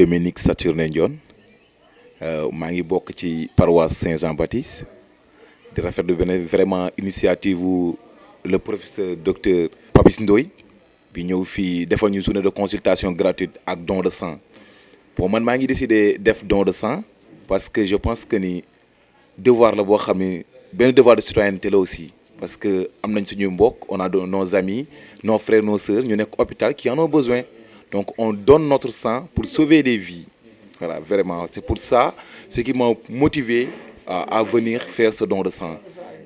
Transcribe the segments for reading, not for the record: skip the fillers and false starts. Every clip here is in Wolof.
Dominique Saturnin Ndione maa ngi bokk ci paroisse Saint-Jean-Baptiste di rafetlu vraiment initiative le professeur docteur Papis Ndoye bi ñëw fii defal ñu journée de consultation gratuite ak don de sang. Bon man maa ngi décidé def don de sang parce que je pense que ni devoir la boo xam ni benn devoir de citoyenneté la aussi parce que am nañ suñuy mbokk on a nos amis nos frères nos sœurs ñu nekk hôpital qui en ont besoin donc on donne notre sang pour sauver des vies voilà vraiment c'est pour ça ce qui m'a motivé à venir faire ce don de sang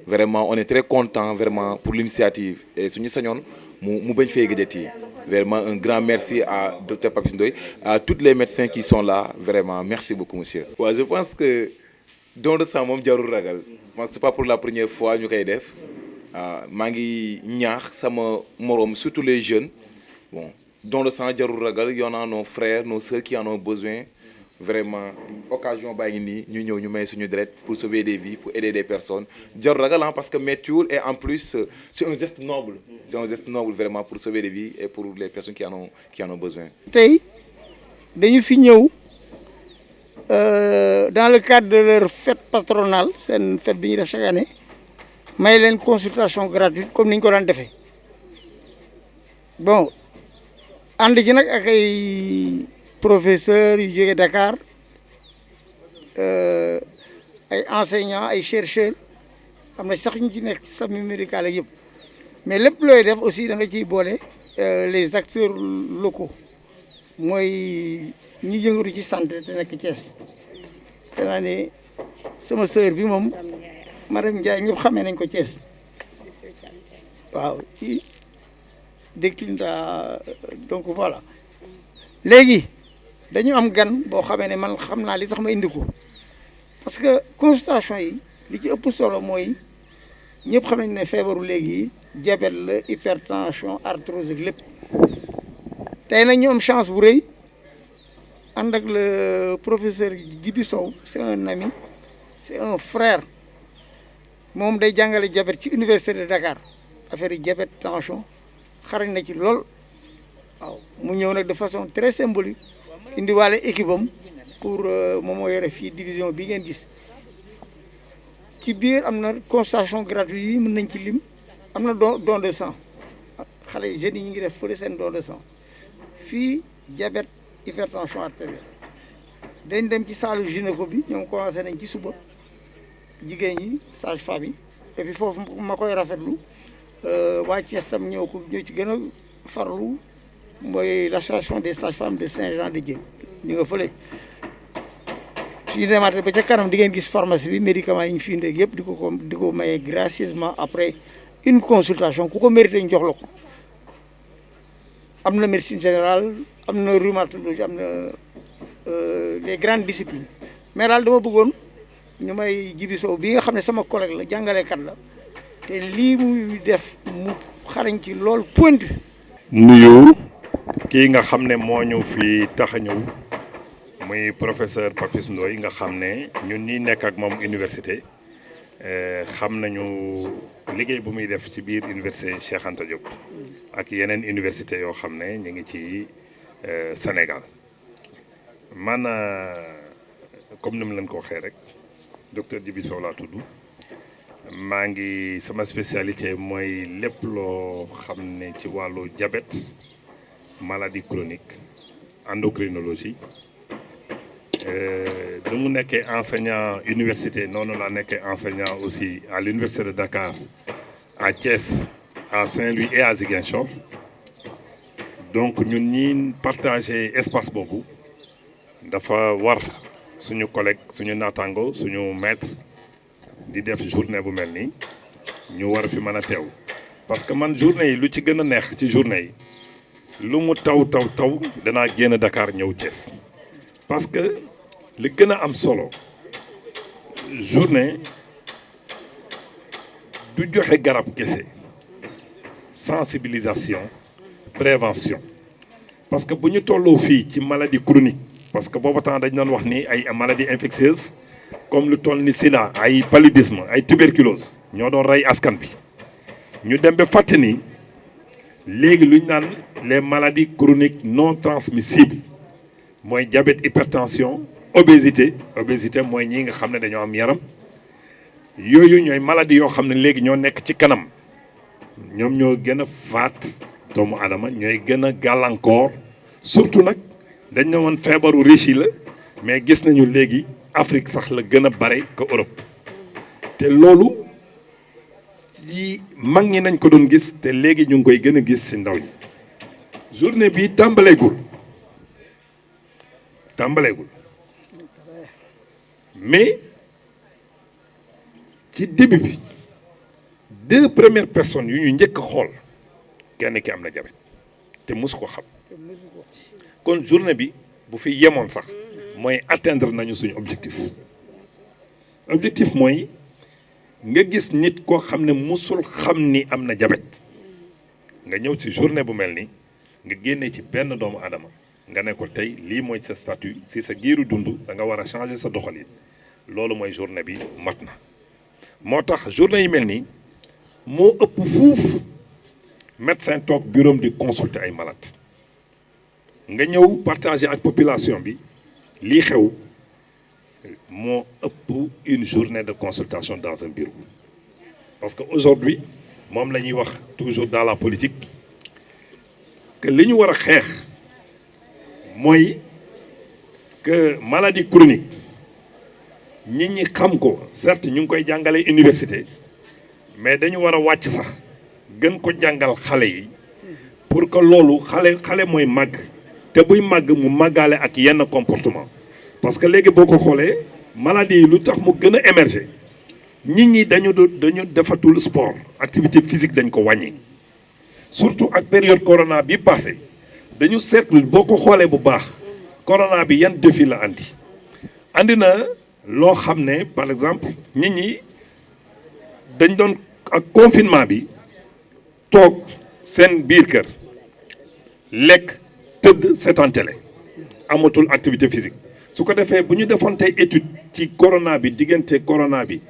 vraiment on est très content vraiment pour l'initiative et suñu sañoon mu bañ fee gëjati vraiment un grand merci à docteur Papis Ndoye à tous les médecins qui sont là vraiment merci beaucoup monsieur. waaw je pense que don de sang moom jarul ragal moi c'est pas pour la première fois ñu koy def maa ngi ñaax sama moroom surtout les jeunes bon don de sang jarul ragal y en a nos frères nos sœurs qui en ont besoin vraiment occasion baa ngi nii ñu ñëw ñu may suñu deret pour sauver des vies pour aider des personnes jarul ragal parce que méttiwul et en plus c'est un geste noble vraiment pour sauver des vies et pour les personnes qui en ont besoin. tey dañu fi ñëw dans le cadre de leur fête patronale seen fête bi ñuy def chaque année may leen consultation gratuite comme ni ñu ko daan defee bon ànd ci nag ak ay professeurs yu jógee Dakar ay enseignants ay chercheurs am na sax ñu ci nekk sami médical ak yëpp mais lépp looy def aussi da nga ciy boole les acteurs locaux mooy ñi yëngatu ci santé te nekk Thiès te naa ne sama sœur bi moom Madame Ndiaye ñëpp xamee nañ ko Thiès waaw ci déclina donc voilà léegi dañu am gan boo xamee ne man xam naa li tax ma indi ko parce que consultation yi li ci ëpp solo mooy ñëpp xam nañ ne feebaru léegi diabète la hypertension arthrose ak lépp tey nag ñu am chance bu rëy ànd ak le professeur Djibi Sow c'est un ami c'est un frère moom day jàngale diabète ci université de Dakar affaire yi diabète tension xarañ na ci lool waaw mu ñëw nag de façon très symbolique indiwaale équipe am pour moom moo yore fii division bi ngeen gis ci biir am na consultation gratuite yi mën nañ ci lim am na don de sang xale yi jeunes yi ñu ngi def fële seen don de sang fii diabète hypertension artérielle dañ dem ci salle gynéco bi ñoom commencé nañ ci suba jigéen ñi sage-femme yi et puis foofu ma koy rafetlu waa Thiès tam ñoo ci gën a farlu mooy l'association des sages-femmes de Saint-Jean-de-Dieu ñu nga fële suñu demaatee ba ca kanam di ngeen gis pharmacie bi médicaments yi ñu fi indi yëpp di ko maye gracieusement après une consultation ku ko mérité ñu jox la ko am na médecine générale am na rhumatologie am na les grandes disciplines mais daal dama bëggoon ñu may Djibi Sow bi nga xam ne sama collègue la jàngalekat la te lii muy def mu xarañ ci lool pointu nuyu kii nga xam ne moo ñu fi tax a ñëw muy professeur Papis Ndoye nga xam ne ñun ñi nekk ak moom université xam nañu liggéey bu muy def ci biir université Cheikh Anta Diop ak yeneen université yoo xam ne ñu ngi ci Sénégal man comme ni mu leen ko waxee rek docteur Djibi Sow laa tudd maa ngi sama spécialité mooy lépp loo xam ne ci wàllu diabète maladie chronique endocrinologie nu mu nekkee enseignant université noonu laa nekkee enseignant aussi à l'université de Dakar à Thiès à Saint-Louis et à Ziguinchor donc ñun ñi partager espace boobu dafa war suñu collègue suñu naataango suñu maître di def journée bu mel nii ñu war fi mën a teew parce que man journée yi lu ci gën a neex ci journée yi lu mu taw danaa génn Dakar ñëw Thiès parce que li gën a am solo journée du joxe garab kese sensibilisation prévention parce que bu ñu tolloo fii ci maladie chronique parce que booba temps dañ doon wax ni ay maladies infectieuses comme lu toll ni sida ay paludisme ay tuberculose ñoo doon rey askan bi ñu dem ba fàtte ni léegi lu ñu naan les maladies chroniques non transmissibles mooy diabète hypertension obésité mooy ñi nga xam ne dañoo am yaram yooyu ñooy maladie yoo xam ne léegi ñoo nekk ci kanam ñoom ñoo gën a faat doomu aadama ñooy gën a gàllankoor surtout nag dañ ne woon feebaru riche yi la mais gis nañu léegi Afrique sax la gën a bare que Europe te loolu yi mag ñi nañ ko doon gis te léegi ñu ngi koy gën a gis ci ndaw ñi journée bi tàmbaleegul mais ci début bi 2 premières personnes yu ñu njëkk xool kenn ki am na diabète te mosu ko xam kon journée bi bu fi yemoon sax mooy atteindre nañu suñu objectif mooy nga gis nit koo xam ne mosul xam ni am na diabète nga ñëw ci journée bu mel ni nga génnee ci benn doomu aadama nga ne ko tey lii mooy sa statut si sa giiru dund da nga war a changer sa doxalin loolu mooy journée bi mat na moo tax journée yi mel nii moo ëpp fuuf médecin toog bureau di consulter ay malade nga ñëw partager ak population bi lii xew moo ëpp une journée de consultation dans un bureau parce que aujourd'hui moom la ñuy wax toujours dans la politique que li ñu war a xeex mooy que maladie chronique nit ñi xam ko certes ñu ngi koy jàngale université mais dañu war a wàcc sax gën ko jàngal xale yi pour que loolu xale mooy màgg te buy màgg mu màggaale ak yenn comportement parce que léegi boo ko xoolee maladie yi lu tax mu gën a émerger nit ñi dañu defatul sport activité physique dañ ko wàññi surtout ak période corona bi passé dañu seetlu boo ko xoolee bu baax corona bi yan défi la andi na loo xam ne par exemple nit ñi dañ doon ak confinement bi toog seen biir kër lekk tëdd seetaan télé amatul activité physique su ko defee bu ñu defoon tey étude ci corona bi diggante corona bi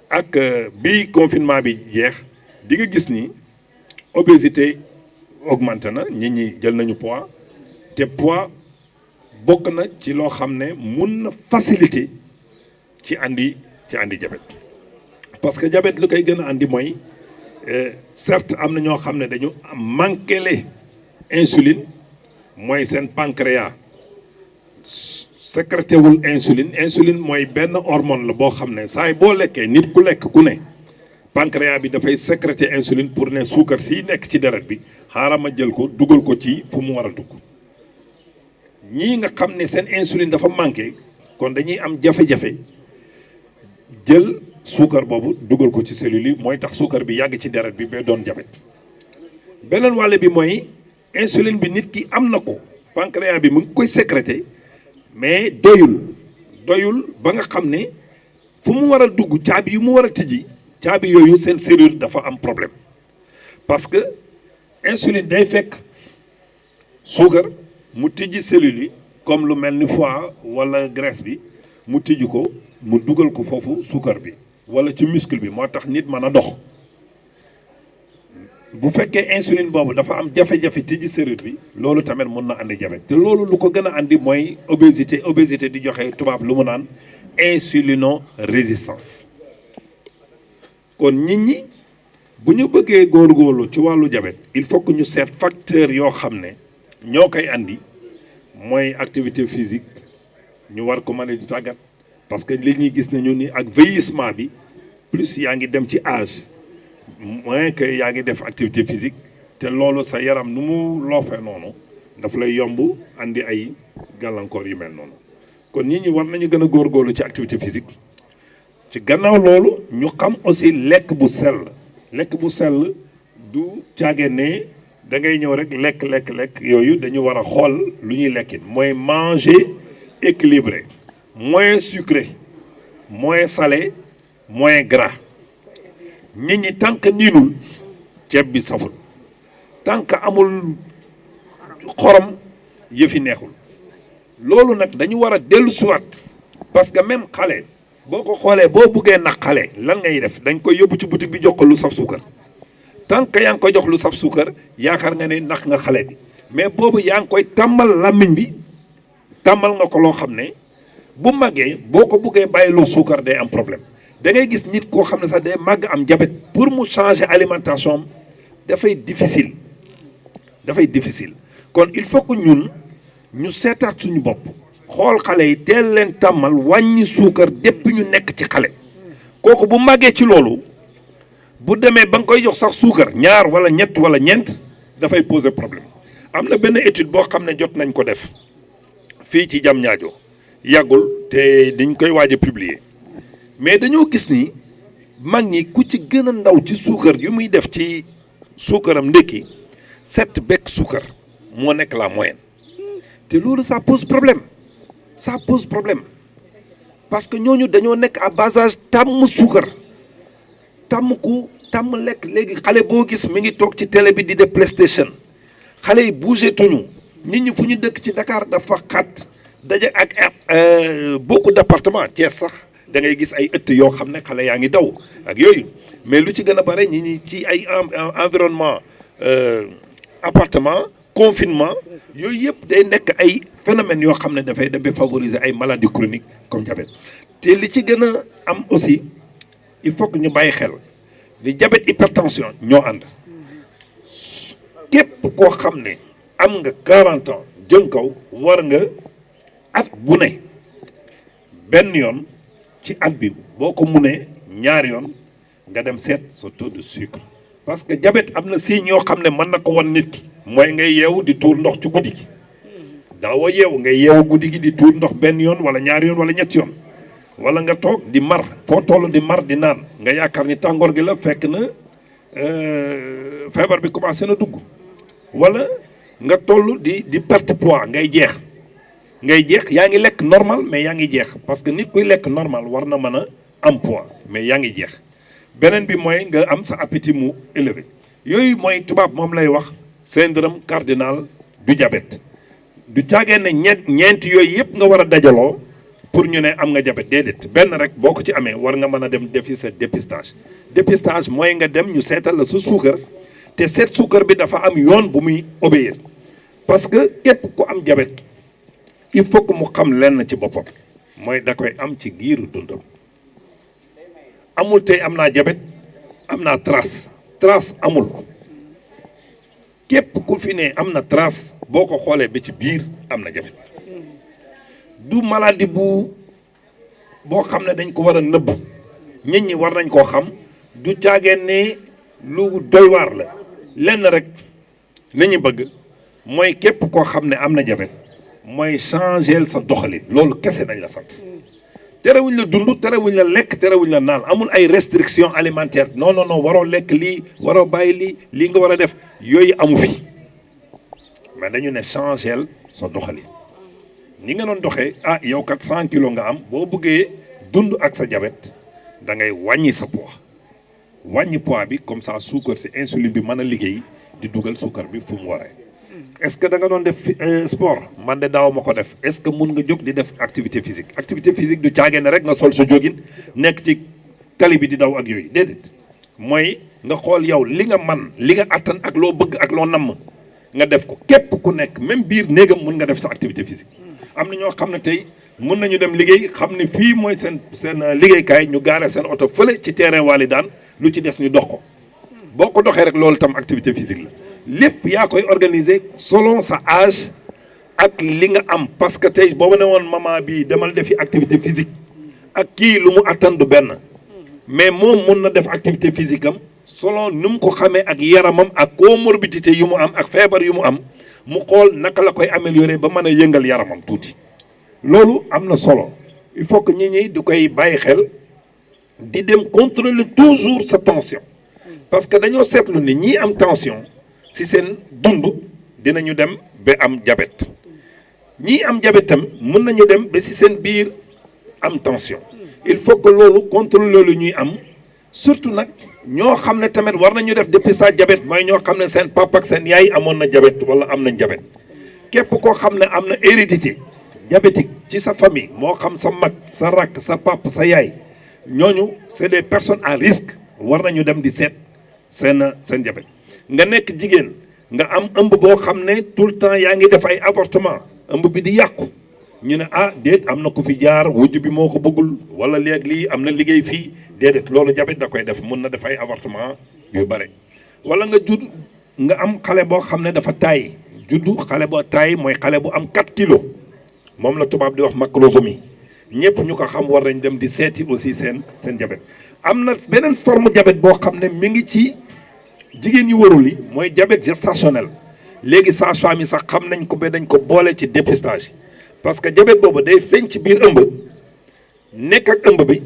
ak bi confinement bi jeex di nga gis ni obésité augmenté na nit ñi jël nañu poids te poids bokk na ci loo xam ne mun na faciliter ci andi diabète parce que diabète lu koy gën a andi mooy certes am na ñoo xam ne dañu manqué le insuline mooy seen pancréas sécrété wul insuline mooy benn hormone la boo xam ne saa yi boo lekkee nit ku lekk ku ne pancréas bi dafay sécréter insuline pour ne suukar si nekk ci deret bi xaaral ma jël ko dugal ko ci fu mu war a dugg ñii nga xam ne seen insuline dafa manqué kon dañuy am jafe-jafe jël suukar boobu dugal ko ci cellules yi mooy tax suukar bi yàgg ci deret bi ba doon diabète beneen wàll bi mooy insuline bi nit ki am na ko pancréas bi mu ngi koy sécréter mais doyul ba nga xam ne fu mu war a dugg caabi yu mu war a tijji caabi yooyu seen serrure dafa am problème parce que insuline day fekk suukar mu tijji cellules yi comme lu mel ni foie wala graisse bi mu tijji ko mu dugal ko foofu suukar bi wala ci muscle bi moo tax nit mën a dox bu fekkee insuline boobu dafa am jafe-jafe tijji serrure bi loolu tamit mun na andi diabète te loolu lu ko gën a andi mooy obésité di joxe tubaab lu mu naan insulino-résistance kon nit ñi bu ñu bëggee góorgóorlu ci wàllu diabète il faut que ñu seet facteur yoo xam ne ñoo koy andi mooy activité physique ñu war ko mën a di tàggat parce que li ñuy gis nañu ni ak vieillissement bi plus yaa ngi dem ci âge moins que yaa ngi def activité physique te loolu sa yaram nu mu loofee noonu daf lay yomb andi ay gàllankoor yu mel noonu kon nit ñi war nañu gën a góorgóorlu ci activité physique ci gannaaw loolu ñu xam aussi lekk bu sell du caage ne da ngay ñëw rek lekk yooyu dañu war a xool lu ñuy lekkit mooy manger équilibré moins sucré moins salé moins gras nit ñi tant que niinul ceeb bi saful tant que amul xorom yëfi neexul loolu nag dañu war a dellu siwaat parce que même xale boo ko xoolee boo buggee nag xale lan ngay def dañ koy yóbbu ci boutique bi jox ko lu saf suukar tant que yaa ngi koy jox lu saf suukar yaakaar nga ne nax nga xale bi mais boobu yaa ngi koy tàmbal làmmiñ bi tàmmal nga ko loo xam ne bu màggee boo ko buggee bàyyiloo suukar day am problème da ngay gis nit koo xam ne sax day màgg am diabète pour mu changer alimentation am dafay difficile kon il faut que ñun ñu seetaat suñu bopp xool xale yi teel leen tàmmal wàññi suukar depuis ñu nekk ci xale kooku bu màggee ci loolu bu demee ba nga koy jox sax suukar ñaar wala ñett wala ñeent dafay poser problème am na benn étude boo xam ne jot nañ ko def fii ci Diamniadio yàggul te dañ koy waaj a publier mais dañoo gis ni mag ñi ku ci gën a ndaw ci suukar yu muy def ci suukaram ndékki 7 bec suukar moo nekk la moyenne te loolu ça pose problème parce que ñooñu dañoo nekk à bas âge tàmm suukar tàmm lekk léegi xale boo gis mi ngi toog ci télé bi di def PlayStation xale yi bougé tuñu nit ñi fu ñu dëkk ci Dakar dafa xat daje ak beaucoup d'appartements Thiès sax da ngay gis ay ëtt yoo xam ne xale yaa ngi daw ak yooyu mais lu ci gën a bare ñi ci ay environnement appartement confinement yooyu yëpp day nekk ay phénomènes yoo xam ne dafay favoriser ay maladies chroniques comme diabète te li ci gën a am aussi il faut que ñu bàyyi xel ni diabète hypertension ñoo ànd képp koo xam ne am nga 40 ans jëm kaw war nga at bu ne benn yoon ci at bi boo ko munee ñaari yoon nga dem seet sa taux de sucre parce que diabète am na signes yoo xam ne mën na ko wan nit ki mooy ngay yeewu di tuur ndox ci guddi gi daawoo yeewu ngay yeewu guddi gi di tuur ndox benn yoon wala ñaari yoon wala ñetti yoon wala nga toog di mar foo toll di mar di naan nga yaakaar ni tàngoor gi la fekk na feebar bi commencé na dugg wala nga toll di perte poids ngay jeex yaa ngi lekk normal mais yaa ngi jeex parce que nit kuy lekk normal war na mën a am poids mais yaa ngi jeex beneen bi mooy nga am sa appétit mu élevé yooyu mooy tubaab moom lay wax syndrome cardinal du diabète du caagee ne ñeenti yooyu yëpp nga war a dajaloo pour ñu ne am nga diabète déedéet benn rek boo ko ci amee war nga mën a dem defi sa dépistage mooy nga dem ñu seetal la sa suukar te seet suukar bi dafa am yoon bu muy obéir parce que képp ku am diabète il faut que mu xam lenn ci boppam mooy da koy am ci giiru dundam amul tey am naa diabète am naa trace amul képp ku fi ne am na trace boo ko xoolee ba ci biir am na diabète du maladie boo xam ne dañ ko war a nëbb nit ñi war nañ koo xam du caageen ne lu doy waar la lenn rek li ñu bëgg mooy képp koo xam ne am na diabète mooy changer sa doxalin loolu kese nañ la sant terewuñ la dund terewuñ la lekk terewuñ la naan amul ay restrictions alimentaires non waroo lekk lii waroo bàyyi lii nga war a def yooyu amu fi mais dañu ne changer sa doxalin ni nga doon doxee yow kat 100 kilos nga am boo bëggee dund ak sa diabète da ngay wàññi sa poids wàññi poids bi comme ça suukar si insuline bi mën a liggéey di dugal suukar bi fu mu waree. est-ce que da nga doon def sport man de daaw ma ko def est-ce que mun nga jóg di def activité physique du caagee ne rek nga sol sa jógin nekk ci tali bi di daw ak yooyu déedéet mooy nga xool yow li nga man li nga attan ak loo bëgg ak loo namm nga def ko képp ku nekk même biir néegam mun nga def sa activité physique. am na ñoo xam ne tey mun nañu dem liggéey xam ne fii mooy seen liggéeykaay ñu gaare seen oto fële ci terrain wali daan lu ci des ñu dox ko boo ko doxee rek loolu tam activité physique la lépp yaa koy organiser selon sa âge ak li nga am parce que tey boo ma ne woon maman bii demal defi activité physique ak kii lu mu attan du benn mais moom mun na def activité physique am selon nu mu ko xamee ak yaramam ak comorbidité yu mu am ak feebar yu mu am mu xool naka la koy améliorer ba mën a yëngal yaramam tuuti loolu am na solo il faut que ñi du koy bàyyi xel di dem contrôler toujours sa tension parce que dañoo seetlu ni ñii am tension si seen dund dinañu dem ba am diabète ñii am diabète tam mën nañu dem ba si seen biir am tension il faut que loolu contrôler loolu ñuy am surtout nag ñoo xam ne tamit war nañu def dépistage diabète mooy ñoo xam ne seen papa ak seen yaay amoon na diabète wala am nañ diabète képp koo xam ne am na hérédité diabétique ci sa famille moo xam sa mag sa rakk sa papa sa yaay ñooñu c'est des personnes à risque war nañu dem di seet seen diabète nga nekk jigéen nga am ëmb boo xam ne tout le temps yaa ngi def ay avortement ëmb bi di yàqu ñu ne ah déet am na ku fi jaar wujj bi moo ko bëggul wala léegi lii am na liggéey fii déedéet loolu diabète da koy def mun na def ay avortement yu bare. wala nga judd nga am xale boo xam ne dafa taay juddu xale boo taay mooy xale bu am 4 kilos moom la tubaab di wax macrosomie ñëpp ñu ko xam war nañ dem di seeti aussi seen diabète. am na beneen forme diabète boo xam ne mi ngi ci jigéen ñi warul yi mooy diabète gestationnel léegi sage-femme yi sax xam nañ ko ba dañ ko boole ci dépistage parce que diabète boobu day feeñ ci biir ëmb nekk ak ëmb bi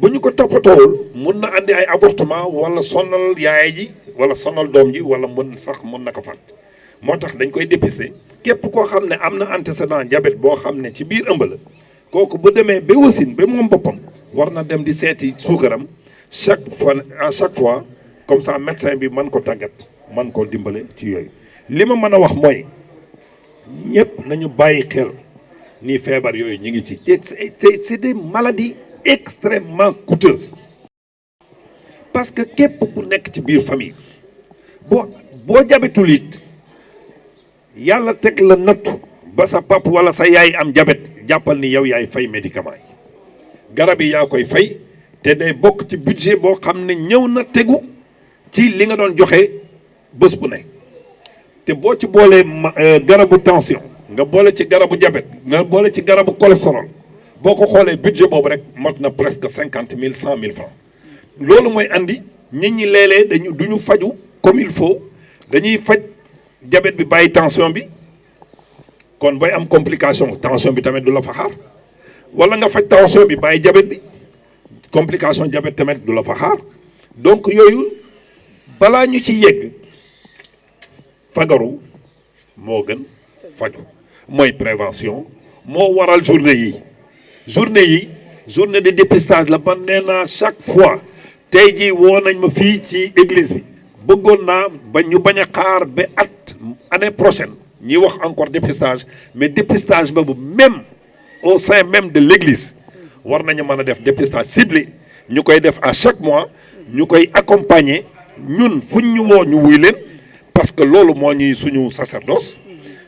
bu ñu ko toppatoowul mun na andi ay avortement wala sonal yaay ji wala sonal doom ji wala mun na ko faat moo tax dañ koy dépister képp koo xam ne am na antécédent diabète boo xam ne ci biir ëmb la kooku bu demee ba wasin ba moom boppam war na dem di seeti suukaram à chaque fois comme ça médecin bi man ko tàggat man ko dimbale ci yooyu. li ma mën a wax mooy ñëpp nañu bàyyi xel ni feebar yooyu ñu ngi ci c'est des maladies extrêmement coûteuses parce que képp ku nekk ci biir famille boo jabetul it yàlla teg la nattu ba sa pap wala sa yaay am jabet jàppal ni yow yaay fay médicament yi garab yi yaa koy fay te day bokk ci budget boo xam ne ñëw na tegu ci li nga doon joxe bés bu nekk te boo ci boolee garabu tension nga boole ci garabu diabète nga boole ci garabu cholestérol boo ko xoolee budget boobu rek mot na presque 50 000 100 000 francs loolu mooy andi nit ñi léeg-léeg du ñu faju comme il faut dañuy faj diabète bi bàyyi tension bi kon booy am complication tension bi tamit du la fa xaar wala nga faj tension bi bàyyi diabète bi complication diabète tamit du la fa xaar donc yooyu balaa ñu ci yegg fagaru moo gën faju mooy prévention moo waral journée de dépistage la man nee naa chaque fois tey jii woo nañ ma fii ci église bi bëggoon naa ba ñu bañ a xaar ba année prochaine ñuy wax encore dépistage mais dépistage boobu même au sein même de l'église war nañu mën a def dépistage ciblé ñu koy def à chaque mois ñu koy accompagner ñun fuñ ñu woo ñu wuy leen parce que loolu moo ñuy suñu sacerdoce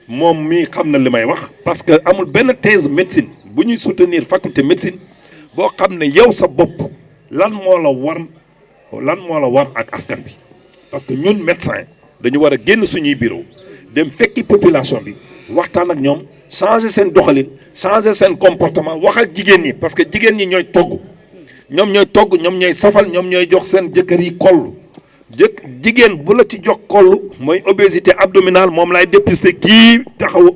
moom mii xam na li may wax parce que amul benn thèse médecine bu ñuy soutenir faculté médecine boo xam ne yow sa bopp lan moo la war ak askan bi parce que ñun médecin dañu war a génn suñuy bureau dem fekki population bi waxtaan ak ñoom changer seen doxalin changer seen comportement wax ak jigéen ñi parce que jigéen ñi ñooy togg ñoom ñooy safal ñoom ñooy jox seen jëkkër yi koll jigéen bu la ci jox koll mooy obésité abdominale moom laay dépister kii taxaw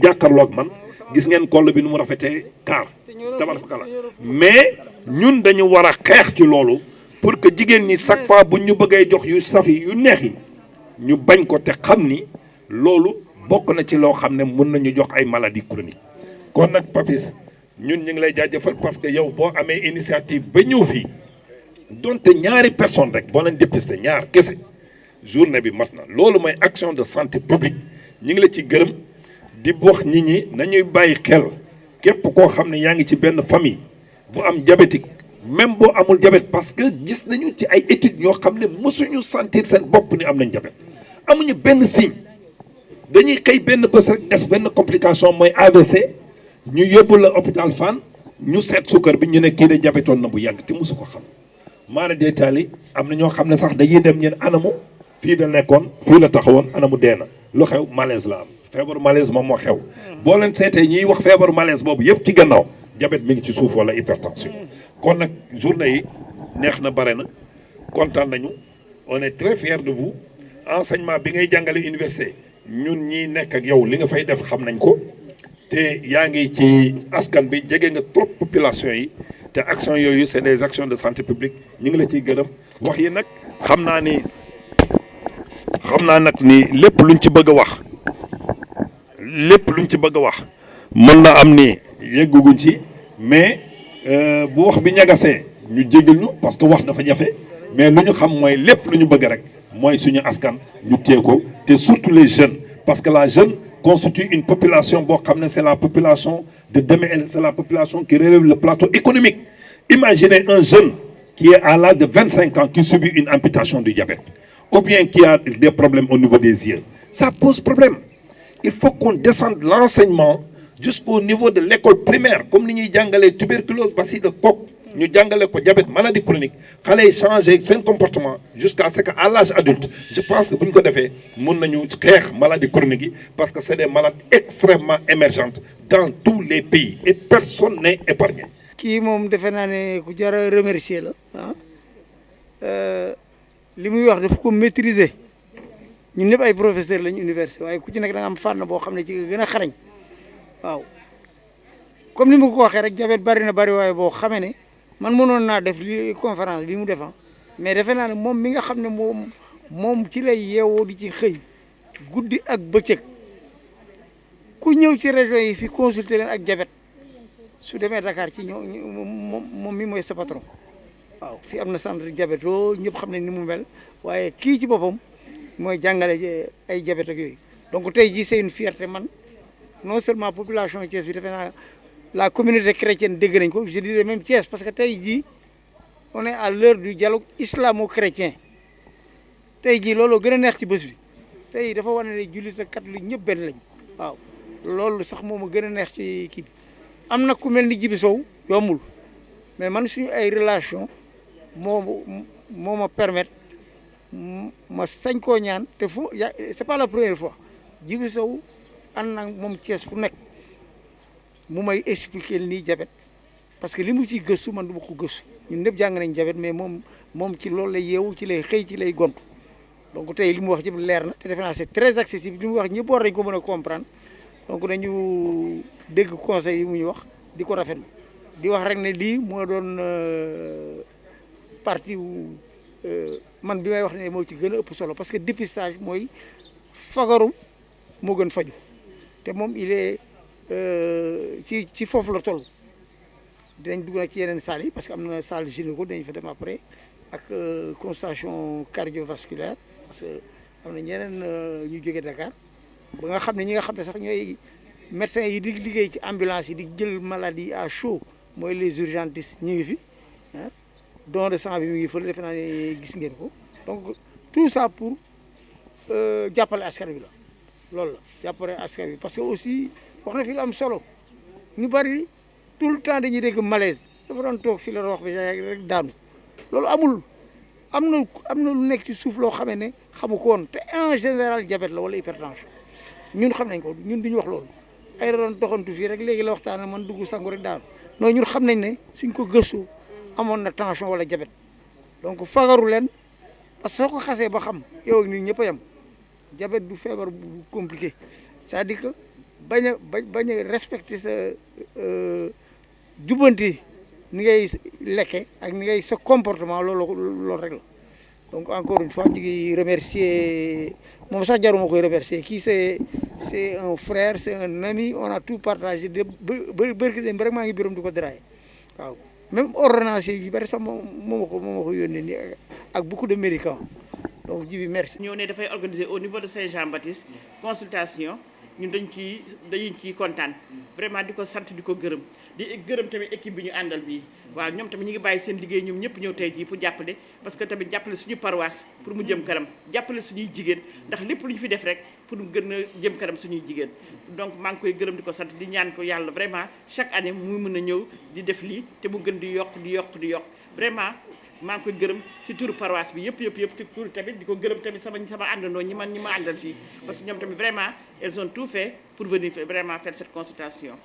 jàkkaarloo ak man gis ngeen koll bi nu mu rafetee kaar tabarfakala mais ñun dañu war a xeex ci loolu pour que jigéen ñi chaque fois bu ñu bëggee jox yu safi yu neex yi ñu bañ ko te xam ni loolu bokk na ci loo xam ne mën nañu jox ay maladies chroniques kon nag Papis ñun ñu ngi lay jaajëfal parce que yow boo amee initiative ba ñëw fii donte ñaari personne rek boo leen dépister ñaar kese journée bi mat na loolu mooy action de santé publique ñu ngi la ci gërëm di wax nit ñi nañuy bàyyi xel képp koo xam ne yaa ngi ci benn famille bu am diabétique même boo amul diabète parce que gis nañu ci ay études yoo xam ne mësuñu sentir seen bopp ni am nañ diabète amuñu benn signe dañuy xëy benn bés rek def benn complication mooy AVC ñu yóbbu la hôpital Fann ñu seet suukar bi ñu ne kii de diabétoon na bu yàgg te mosu ko xam maana détaali am na ñoo xam ne sax dañuy dem ñeen anamu fii da nekkoon fii la taxawoon anamu dee na lu xew malaise la am feebaru malaise moom moo xew boo leen seetee ñiy wax feebaru malaise boobu yëpp ci gannaaw diabète mi ngi ci suuf wala hypertension kon nag journée yi neex na bare na kontaan nañu on est très fiers de vous enseignement bi ngay jàngale université ñun ñi nekk ak yow li nga fay def xam nañ ko te yaa ngi ci askan bi jege nga trop population yi te action yooyu c'est des actions de santé publique ñu ngi la ciy gërëm wax yi nag xam naa nag ni lépp luñ ci bëgg a wax mën na am ni yegguguñ ci mais bu wax bi ñagasee ñu jégal ñu parce que wax dafa jafe mais lu ñu xam mooy lépp lu ñu bëgg rek mooy suñu askan ñu téye ko te surtout les jeunes parce que la jeune constitue une population boo xam ne c'est la population de demain et c'est la population qui relève le plateau économique. Imaginez un jeune qui est à l'âge de 25 ans qui subit une amputation du diabète ou bien qui a des problèmes au niveau des yeux. Ça pose problème. Il faut qu'on descende l'enseignement jusqu'au niveau de l'école primaire comme ni ñuy jàngalee tuberculose bacille de coque ñu jàngale ko diabète maladie chronique xale yi changer seen comportement jusqu'à ce que à l'âge adulte je pense que bu ñu ko defee mën nañu xeex maladie chronique yi parce que c'est des maladies extrêmement émergentes dans tous les pays et personne n'est épargné. kii moom defe naa ne ku jar a remercier la li muy wax daf ko maîtriser ñun ñëpp ay professeur lañu université waaye ku ci nekk da nga am fànn boo xam ne ci nga gën a xarañ waaw comme ni ma ko waxee rek diabète bari na bari waaye boo xamee ne man mënoon naa def li conférence bi mu defan mais defe naa ne moom mi nga xam ne moom ci lay yeewoo di ci xëy guddi ak bëccëg ku ñëw ci région yi fi consulter leen ak diabète su demee Dakar ci ñoo moom mi mooy sa patron waaw fi am na centre diabète oo ñëpp xam ne ni mu mel waaye kii ci boppam mooy jàngale ay diabète ak yooyu donc tey jii c'est une fierté man non seulement population Thiès bi defe naa la communauté chrétienne dégg nañ ko je dirais même Thiès parce que tey jii on est à l'heure du dialogue islamo-chrétien tey jii loolu gën a neex ci bés bi tey dafa wane ne jullit ak catholique ñëpp benn lañ waaw loolu sax moom a gën a neex ci kii bi am na ku mel ni Jibi Sow yombul mais man suñu ay relation moo ma permettre ma sañ koo ñaan te fu c'est pas la première fois Jibi Sow ànd na moom Thiès fu nekk mu may expliquer nii diabète parce que li mu ciy gëstu man du ma ko gëstu ñun ñëpp jàng nañ diabète mais moom ci loolu lay yeewu ci lay xëy ci lay gontu donc tey li mu wax yëpp leer na te defe naa c'est très accessible li mu wax ñëpp war nañ ko mën a comprendre donc dañu dégg conseil yi mu ñu wax di ko rafetlu di wax rek ne lii moo doon partie wu man bi may wax ne moo ci gën a ëpp solo parce que dépistage mooy fagaru moo gën faju te moom il est ci foofu la toll dinañ dugg nag ci yeneen salles yi parce que am na salle gynéco dañ fa dem après ak consultation cardiovasculaire parce que am na ñeneen ñu jóge Dakar ba nga xam ne ñi nga xam ne sax ñooy médecins yi di liggéey ci ambulance yi di jël maladie à chaud mooy les urgentistes ñu ngi fi ah don de sang bi mu ngi fële defe naa ne gis ngeen ko donc tout ça pour jàppale askan wi la loolu la jàppale askan wi parce que aussi wax na fi lu am solo ñu bari tout le temps dañuy dégg malaise dafa doon toog fi la wax bi rek daanu loolu amul am na lu nekk ci suuf loo xamee ne xamu ko woon te en général diabète la wala hypertension ñun xam nañ ko ñun duñu wax loolu ay doon doxantu fii rek léegi la waxtaan man dugg sangu rek daanu non ñun xam nañ ne suñ ko gëstu amoon na tension wala diabète donc fagaru leen parce que soo ko xasee ba xam yow ak nit ñëpp a yem diabète du feebar bu compliqué c'est-à-dire que bañ a respecter sa jubbanti ni ngay lekke ak ni ngay sa comportement loolu rek la donc encore une fois ñu ngi remercier moom sax jaruma koy remercier kii c'est un frère c'est un ami on a tout partagé de bërki dem rek maa ngi biram di ko draye waaw même ordonnance yi bari sax moo ma ko yónnee nii ak beaucoup de médicaments donc Djibi merci. ñoo ne dafay organiser au niveau de Saint-Jean-Baptiste consultation ñun dañu ciy kontaan vraiment di ko sant di ko gërëm di gërëm tamit équipe bi ñu àndal bii waaw ñoom tamit ñu ngi bàyyi seen liggéey ñoom ñëpp ñëw tey jii pour jàppale parce que tamit jàppale suñu paroisse pour mu jëm kanam jàppale suñuy jigéen ndax lépp lu ñu fi def rek pour mu gën a jëm kanam suñuy jigéen donc maa ngi koy gërëm di ko sant di ñaan ko yàlla vraiment chaque année mu mën a ñëw di def lii te mu gën di yokk vraiment maa ngi koy gërëm ci turu paroisse bi yëpp ci turu tamit di ko gërëm tamit sama àndandoo ñi ma àndal fii parce que ñoom tamit vraiment elles ont tout fait pour venir vraiment faire cette consultation